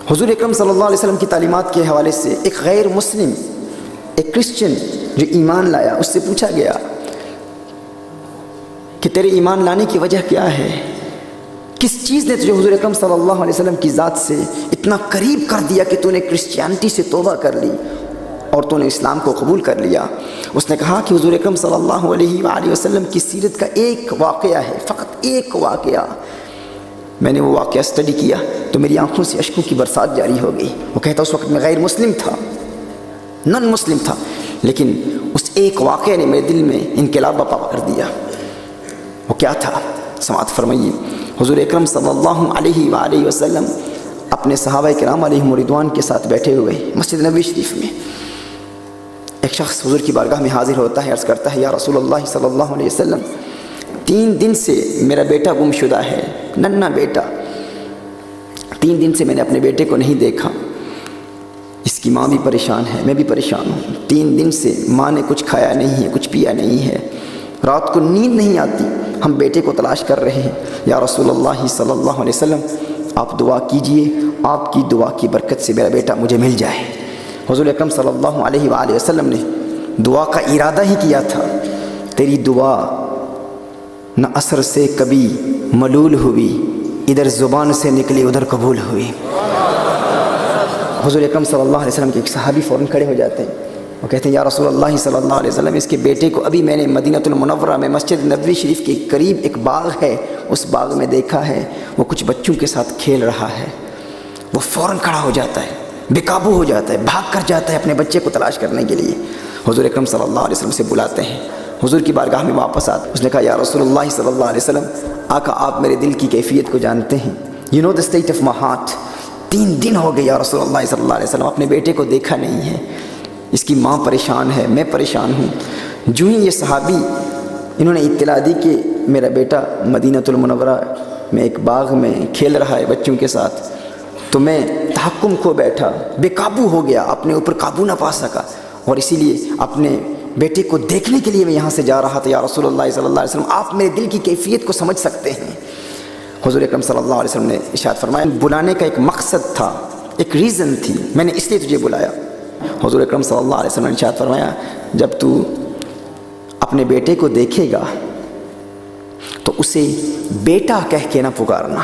حضور اکرم صلی اللہ علیہ وسلم کی تعلیمات کے حوالے سے ایک غیر مسلم، ایک کرسچن جو ایمان لایا، اس سے پوچھا گیا کہ تیرے ایمان لانے کی وجہ کیا ہے؟ کس چیز نے تجھے حضور اکرم صلی اللہ علیہ وسلم کی ذات سے اتنا قریب کر دیا کہ تو نے کرسچینٹی سے توبہ کر لی اور تو نے اسلام کو قبول کر لیا؟ اس نے کہا کہ حضور اکرم صلی اللہ علیہ وآلہ وسلم کی سیرت کا ایک واقعہ ہے، فقط ایک واقعہ۔ میں نے وہ واقعہ اسٹڈی کیا تو میری آنکھوں سے اشکوں کی برسات جاری ہو گئی۔ وہ کہتا اس وقت میں غیر مسلم تھا، نن مسلم تھا، لیکن اس ایک واقعے نے میرے دل میں انقلاب برپا کر دیا۔ وہ کیا تھا؟ سماعت فرمائیے۔ حضور اکرم صلی اللہ علیہ وآلہ وسلم اپنے صحابہ کرام علیہم رضوان کے ساتھ بیٹھے ہوئے مسجد نبوی شریف میں، ایک شخص حضور کی بارگاہ میں حاضر ہوتا ہے، عرض کرتا ہے یا رسول اللہ صلی اللہ علیہ وسلم 3 دن سے میرا بیٹا گم شدہ ہے، ننھا بیٹا، 3 دن سے میں نے اپنے بیٹے کو نہیں دیکھا، اس کی ماں بھی پریشان ہے، میں بھی پریشان ہوں، 3 دن سے ماں نے کچھ کھایا نہیں ہے، کچھ پیا نہیں ہے، رات کو نیند نہیں آتی، ہم بیٹے کو تلاش کر رہے ہیں، یا رسول اللہ صلی اللہ علیہ وسلم آپ دعا کیجئے، آپ کی دعا کی برکت سے میرا بیٹا مجھے مل جائے۔ حضور اکرم صلی اللہ علیہ وآلہ وسلم نے دعا کا ارادہ ہی کیا تھا، تیری دعا نہ اثر سے کبھی ملول ہوئی، ادھر زبان سے نکلی ادھر قبول ہوئی۔ حضور اکرم صلی اللہ علیہ وسلم کے ایک صحابی فوراً کھڑے ہو جاتے ہیں، وہ کہتے ہیں یا رسول اللہ صلی اللہ علیہ وسلم اس کے بیٹے کو ابھی میں نے مدینہ المنورہ میں مسجد نبوی شریف کے قریب ایک باغ ہے، اس باغ میں دیکھا ہے، وہ کچھ بچوں کے ساتھ کھیل رہا ہے۔ وہ فوراً کھڑا ہو جاتا ہے، بے قابو ہو جاتا ہے، بھاگ کر جاتا ہے اپنے بچے کو تلاش کرنے کے لیے۔ حضور اکرم صلی اللہ علیہ وسلم سے بلاتے ہیں، حضور کی بارگاہ میں واپس آتے، اس نے کہا یا رسول اللہ صلی اللہ علیہ وسلم آقا آپ میرے دل کی کیفیت کو جانتے ہیں، you know the state of my heart، 3 دن ہو گئے یا رسول اللہ صلی اللہ علیہ وسلم اپنے بیٹے کو دیکھا نہیں ہے، اس کی ماں پریشان ہے، میں پریشان ہوں۔ جو ہی یہ صحابی انہوں نے اطلاع دی کہ میرا بیٹا مدینہ المنورہ میں ایک باغ میں کھیل رہا ہے بچوں کے ساتھ، تو میں تحکم کھو بیٹھا، بے قابو ہو گیا، اپنے اوپر قابو نہ پا سکا، اور اسی لیے اپنے بیٹے کو دیکھنے کے لیے میں یہاں سے جا رہا تھا، یا رسول اللہ صلی اللہ علیہ وسلم آپ میرے دل کی کیفیت کو سمجھ سکتے ہیں۔ حضور اکرم صلی اللہ علیہ وسلم نے ارشاد فرمایا بلانے کا ایک مقصد تھا، ایک ریزن تھی، میں نے اس لیے تجھے بلایا۔ حضور اکرم صلی اللہ علیہ وسلم نے ارشاد فرمایا جب تو اپنے بیٹے کو دیکھے گا تو اسے بیٹا کہہ کے نہ پکارنا،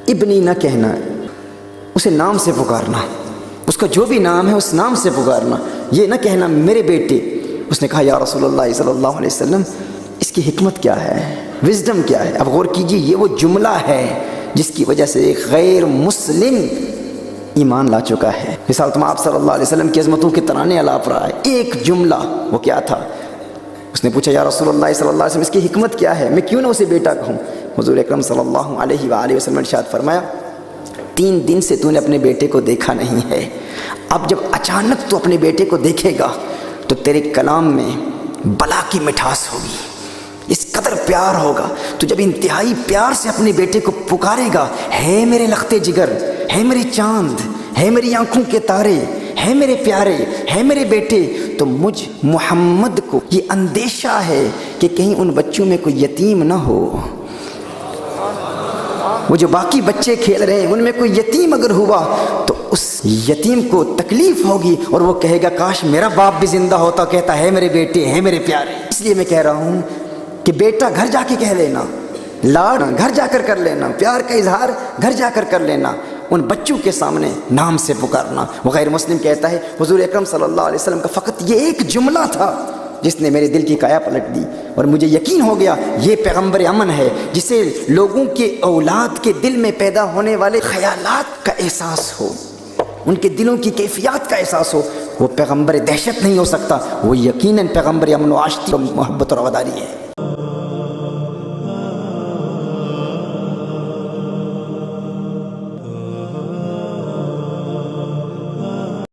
ابنی نہ کہنا، اسے نام سے پکارنا، اس کا جو بھی نام ہے اس نام سے پکارنا، یہ نہ کہنا میرے بیٹے۔ اس نے کہا یا رسول اللہ صلی اللہ علیہ وسلم اس کی حکمت کیا ہے، وزڈم کیا ہے؟ اب غور کیجیے، یہ وہ جملہ ہے جس کی وجہ سے ایک غیر مسلم ایمان لا چکا ہے۔ مثال تم آپ صلی اللہ علیہ وسلم کی عظمتوں کے ترانے الاپ رہا ہے، ایک جملہ، وہ کیا تھا؟ اس نے پوچھا یا رسول اللہ صلی اللہ علیہ وسلم اس کی حکمت کیا ہے، میں کیوں نہ اسے بیٹا کہوں؟ حضور اکرم صلی اللہ علیہ وآلہ وسلم نے ارشاد فرمایا 3 دن سے تو نے اپنے بیٹے کو دیکھا نہیں ہے، اب جب اچانک تو اپنے بیٹے کو دیکھے گا تو تیرے کلام میں بلا کی مٹھاس ہوگی، اس قدر پیار ہوگا، تو جب انتہائی پیار سے اپنے بیٹے کو پکارے گا، ہے میرے لختے جگر، ہے میرے چاند، ہے میری آنکھوں کے تارے، ہے میرے پیارے، ہے میرے بیٹے، تو مجھ محمد کو یہ اندیشہ ہے کہ کہیں ان بچوں میں کوئی یتیم نہ ہو، وہ جو باقی بچے کھیل رہے ہیں ان میں کوئی یتیم اگر ہوا تو اس یتیم کو تکلیف ہوگی اور وہ کہے گا کاش میرا باپ بھی زندہ ہوتا، کہتا ہے میرے بیٹے، ہے میرے پیارے۔ اس لیے میں کہہ رہا ہوں کہ بیٹا گھر جا کے کہہ لینا، لاڈ گھر جا کر لینا، پیار کا اظہار گھر جا کر لینا، ان بچوں کے سامنے نام سے پکارنا۔ وہ غیر مسلم کہتا ہے حضور اکرم صلی اللہ علیہ وسلم کا فقط یہ ایک جملہ تھا جس نے میرے دل کی کایا پلٹ دی، اور مجھے یقین ہو گیا یہ پیغمبر امن ہے جسے لوگوں کے اولاد کے دل میں پیدا ہونے والے خیالات کا احساس ہو، ان کے دلوں کی کیفیات کا احساس ہو، وہ پیغمبر دہشت نہیں ہو سکتا، وہ یقیناً پیغمبر امن و عاشقی و محبت اور وفاداری ہے۔